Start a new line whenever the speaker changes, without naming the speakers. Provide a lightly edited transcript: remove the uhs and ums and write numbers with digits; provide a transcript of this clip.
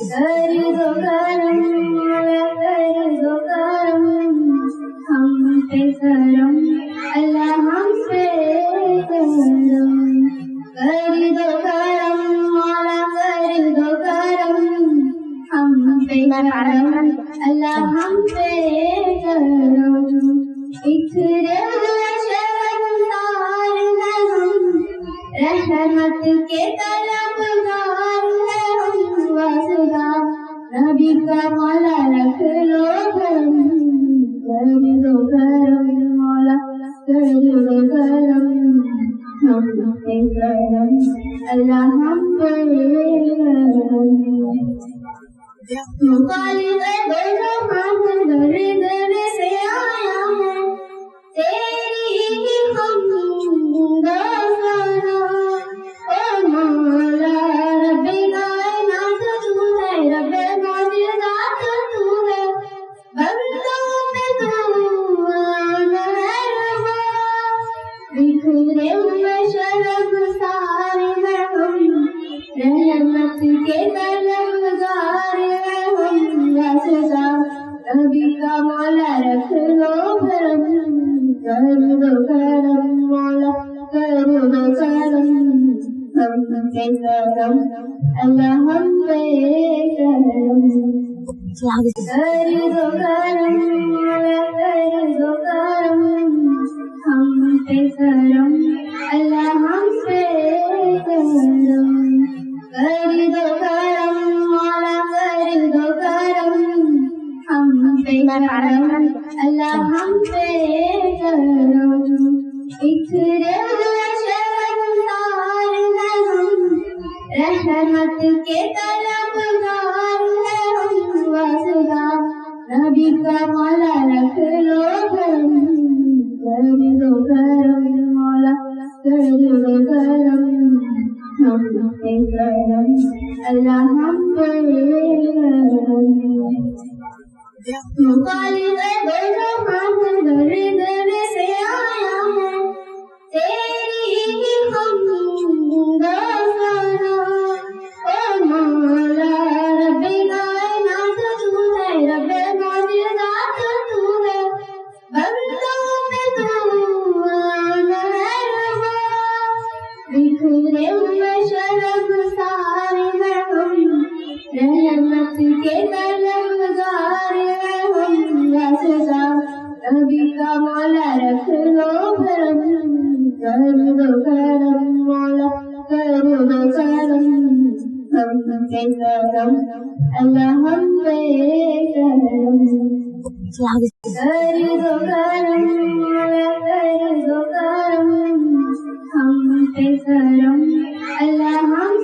कर दो करम मौला कर दो करम हम पे करम अल्लाह हम पे करम कर दो करम मौला कर दो करम हम पे करम अल्लाह हम पे करम बिखरे हुए शर्मसार हैं हम रहमत के तलबगार हैं हम वासुदा नबी का मौला रख लो करम कर दो करम मौला कर दो करम हम पे करम अल्लाह हम पे करम मुखालिफ दोनों हाथ घर घर से आया है तेरी ही हम गाना ओ मौला रब्बे कायनात तू है रब्बे मौजूदात तू है बंदों पे तू मेहरबान बिखरे हुए शर्मसार हैं हम रहमत के तलबगार हैं हम वासुदा नबी का मौला रख लो करम कर दो करम मौला कर दो करम हम पे करम अल्लाह हम पे करम कर दो करम मौला कर दो करम हम पे करम अल्लाह हम पे करम कर दो करम मौला कर दो करम हम पे करम अल्लाह हम पे करम बिखरे हुए शर्मसार हैं हम रहमत के तलबगार हैं हम वासुदा नबी का मौला रख लो करम कर दो करम मौला कर दो करम हम पे करम अल्लाह हम पे करम मुखालिफ दोनों हाथ घर घर से आया है तेरी ही हम गाना ओ मौला रब्बे कायनात तू है रब्बे मौजूदात तू है बंदों पे तू मेहरबान बिखरे हुए शर्मसार हैं हम रहमत के तलबगार हैं हम वासुदा नबी का मौला रख लो करम कर दो करम मौला कर दो करम हम पे करम अल्लाह हम पे करम कर दो करम मौला कर दो करम हम पे करम अल्लाह हम